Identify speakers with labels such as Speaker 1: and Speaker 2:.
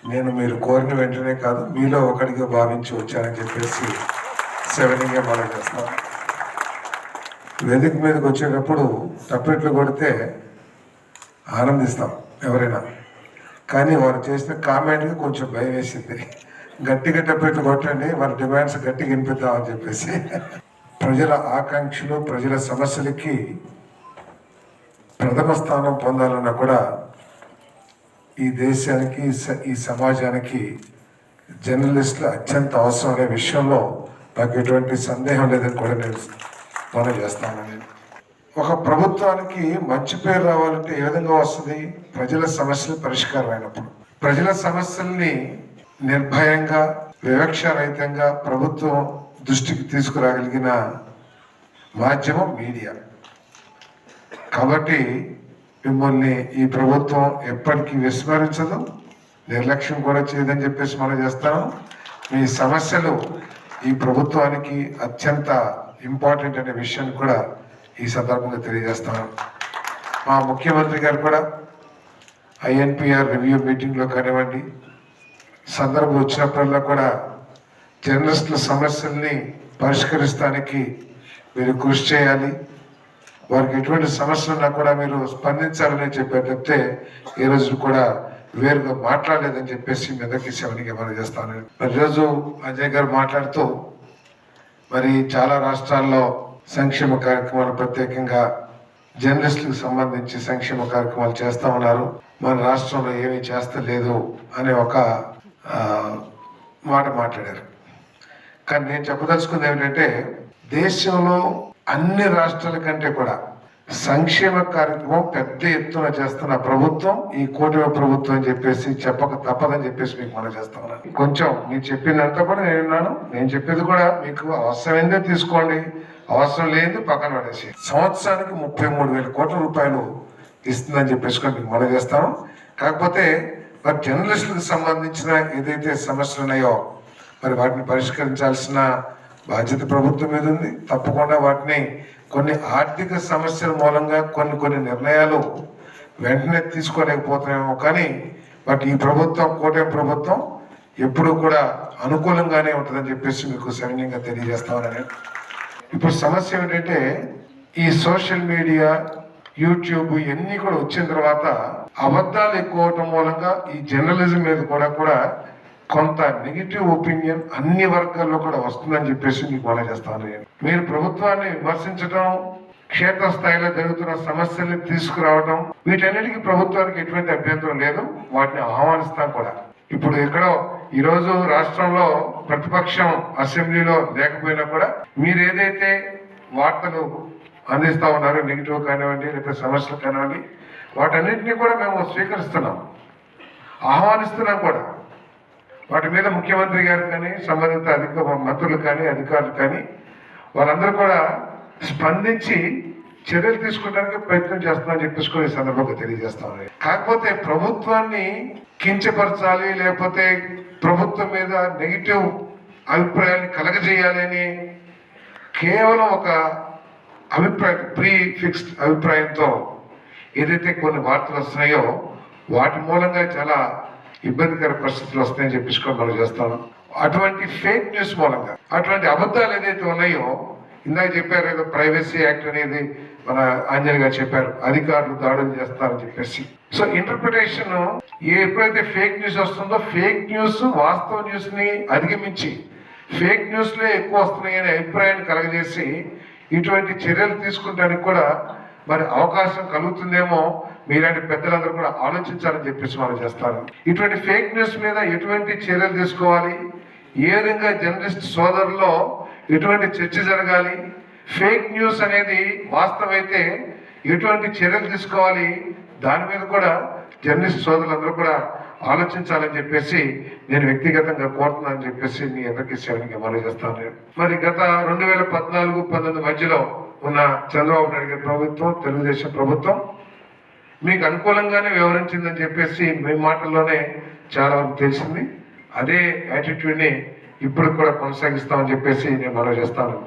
Speaker 1: నేను మీరు కోరిన వెంటనే కాదు మీలో ఒకటిగా భావించి వచ్చానని చెప్పేసి సెవెనింగే మనం చేస్తాం. వేదిక మీదకి వచ్చేటప్పుడు తప్పెట్లు కొడితే ఆనందిస్తాం ఎవరైనా, కానీ వారు చేసిన కామెంట్కి కొంచెం భయం వేసింది. గట్టిగా తప్పెట్లు కొట్టండి, వాళ్ళ డిమాండ్స్ గట్టిగా వినిపిద్దామని చెప్పేసి. ప్రజల ఆకాంక్షలు, ప్రజల సమస్యలకి ప్రథమ స్థానం పొందాలన్నా కూడా ఈ దేశానికి, ఈ సమాజానికి జర్నలిస్టులు అత్యంత అవసరం అనే విషయంలో నాకు ఎటువంటి సందేహం లేదని కూడా నేను మనం చేస్తాను. ఒక ప్రభుత్వానికి మంచి పేరు రావాలంటే ఏ విధంగా వస్తుంది? ప్రజల సమస్యలు పరిష్కారం అయినప్పుడు. ప్రజల సమస్యల్ని నిర్భయంగా, వివక్షరహితంగా ప్రభుత్వం దృష్టికి తీసుకురాగలిగిన మాధ్యమం మీడియా. కాబట్టి మిమ్మల్ని ఈ ప్రభుత్వం ఎప్పటికీ విస్మరించదు, నిర్లక్ష్యం కూడా చేయదని చెప్పేసి మనం చేస్తాము. మీ సమస్యలు ఈ ప్రభుత్వానికి అత్యంత ఇంపార్టెంట్ అనే విషయాన్ని కూడా ఈ సందర్భంగా తెలియజేస్తాను. మా ముఖ్యమంత్రి గారు కూడా INPR రివ్యూ మీటింగ్లో కానివ్వండి, సందర్భం వచ్చినప్పుడల్లా కూడా జర్నలిస్టుల సమస్యల్ని పరిష్కరిస్తానికి మీరు కృషి చేయాలి, వారికి ఎటువంటి సమస్యలు ఉన్నా కూడా మీరు స్పందించాలని చెప్పారు తప్పితే ఏ రోజు కూడా వేరుగా మాట్లాడలేదని చెప్పేసి మీ అందరికీ సెవెనింగ్ మనం చేస్తాను. ఈరోజు అజయ్ గారు మాట్లాడుతూ మరి చాలా రాష్ట్రాల్లో సంక్షేమ కార్యక్రమాలు, ప్రత్యేకంగా జర్నలిస్టులకు సంబంధించి సంక్షేమ కార్యక్రమాలు చేస్తా ఉన్నారు, మన రాష్ట్రంలో ఏమీ చేస్తలేదు అనే ఒక మాట మాట్లాడారు. కానీ నేను చెప్పదలుచుకుంది ఏమిటంటే, దేశంలో అన్ని రాష్ట్రాల కంటే కూడా సంక్షేమ కార్యక్రమం పెద్ద ఎత్తున చేస్తున్న ప్రభుత్వం ఈ కూటమి ప్రభుత్వం అని చెప్పేసి చెప్పక తప్పదని చెప్పేసి మీకు మనం చేస్తా ఉన్నాను. కొంచెం మీరు చెప్పిందంతా కూడా నేను చెప్పేది కూడా మీకు అవసరమైందే తీసుకోండి, అవసరం లేదు పక్కన పడేసి. సంవత్సరానికి 33,000 కోట్ల రూపాయలు ఇస్తుందని చెప్పేసి మీకు మనం చేస్తాము. కాకపోతే మరి జర్నలిస్టులకు సంబంధించిన ఏదైతే సమస్యలు ఉన్నాయో మరి వాటిని పరిష్కరించాల్సిన బాధ్యత ప్రభుత్వం మీద ఉంది. తప్పకుండా వాటిని కొన్ని ఆర్థిక సమస్యల మూలంగా కొన్ని నిర్ణయాలు వెంటనే తీసుకోలేకపోతున్నామేమో, కానీ బట్ ఈ ప్రభుత్వం, కూటమి ప్రభుత్వం ఎప్పుడూ కూడా అనుకూలంగానే ఉంటుందని చెప్పేసి మీకు సవినయంగా తెలియజేస్తామని. ఇప్పుడు సమస్య ఏమిటంటే, ఈ సోషల్ మీడియా, యూట్యూబ్ ఇవన్నీ కూడా వచ్చిన తర్వాత అబద్ధాలు ఎక్కువ అవటం మూలంగా ఈ జర్నలిజం మీద కూడా కొంత నెగిటివ్ ఒపీనియన్ అన్ని వర్గాల్లో కూడా వస్తుందని చెప్పేసి మీకు మనం చేస్తాను. మీరు ప్రభుత్వాన్ని విమర్శించడం, క్షేత్రస్థాయిలో జరుగుతున్న సమస్యల్ని తీసుకురావడం, వీటన్నిటికీ ప్రభుత్వానికి ఎటువంటి అభ్యంతరం లేదు, వాటిని ఆహ్వానిస్తాం కూడా. ఇప్పుడు ఎక్కడో ఈరోజు రాష్ట్రంలో ప్రతిపక్షం అసెంబ్లీలో లేకపోయినా కూడా మీరు ఏదైతే వార్తలు అందిస్తా ఉన్నారు, నెగిటివ్ కానివ్వండి లేకపోతే సమస్యలు కానివ్వండి, వాటన్నిటినీ కూడా మేము స్వీకరిస్తున్నాం, ఆహ్వానిస్తున్నాం కూడా. వాటి మీద ముఖ్యమంత్రి గారు కానీ, సంబంధిత మంత్రులు కానీ, అధికారులు కానీ వాళ్ళందరూ కూడా స్పందించి చర్యలు తీసుకోవడానికి ప్రయత్నం చేస్తున్నామని చెప్పేసుకుని ఈ సందర్భంగా తెలియజేస్తామని. కాకపోతే ప్రభుత్వాన్ని కించపరచాలి, లేకపోతే ప్రభుత్వం మీద నెగిటివ్ అభిప్రాయాన్ని కలగజేయాలి అని కేవలం ఒక అభిప్రాయం, ప్రీ ఫిక్స్డ్ అభిప్రాయంతో ఏదైతే కొన్ని వార్తలు వస్తున్నాయో వాటి మూలంగా చాలా ఇబ్బందికర పరిస్థితులు వస్తాయని చెప్పేసి మనం చేస్తాను. అటువంటి ఫేక్ న్యూస్ మూలంగా, అటువంటి అబద్ధాలు ఏదైతే ఉన్నాయో, ఇందాక చెప్పారు ఏదో ప్రైవసీ యాక్ట్ అనేది మన ఆంజనేయ గారు చెప్పారు, అధికారులు దాడులు చేస్తారని చెప్పేసి. సో ఇంటర్ప్రిటేషన్ ఎప్పుడైతే ఫేక్ న్యూస్ వస్తుందో, ఫేక్ న్యూస్ వాస్తవ న్యూస్ ని అధిగమించి ఫేక్ న్యూస్లే ఎక్కువ వస్తున్నాయి అనే అభిప్రాయాన్ని కలగజేసి ఇటువంటి చర్యలు తీసుకుంటానికి కూడా మరి అవకాశం కలుగుతుందేమో, మీలాంటి పెద్దలందరూ కూడా ఆలోచించాలని చెప్పేసి మనం చేస్తాను. ఇటువంటి ఫేక్ న్యూస్ మీద ఎటువంటి చర్యలు తీసుకోవాలి, ఏ విధంగా జర్నలిస్ట్ సోదరుల్లో ఎటువంటి చర్చ జరగాలి, ఫేక్ న్యూస్ అనేది వాస్తవమైతే ఎటువంటి చర్యలు తీసుకోవాలి, దాని మీద కూడా జర్నలిస్ట్ సోదరులందరూ కూడా ఆలోచించాలని చెప్పేసి నేను వ్యక్తిగతంగా కోరుతున్నానని చెప్పేసి మీ అందరికీ సేవనికి మనం చేస్తాను. మరి గత 2014-19 మధ్యలో ఉన్న చంద్రబాబు నాయుడు గారి ప్రభుత్వం, తెలుగుదేశం ప్రభుత్వం మీకు అనుకూలంగానే వివరించిందని చెప్పేసి మీ మాటల్లోనే చాలా వరకు తెలిసింది. అదే యాటిట్యూడ్ని ఇప్పుడు కూడా కొనసాగిస్తామని చెప్పేసి నేను మనం చేస్తాను.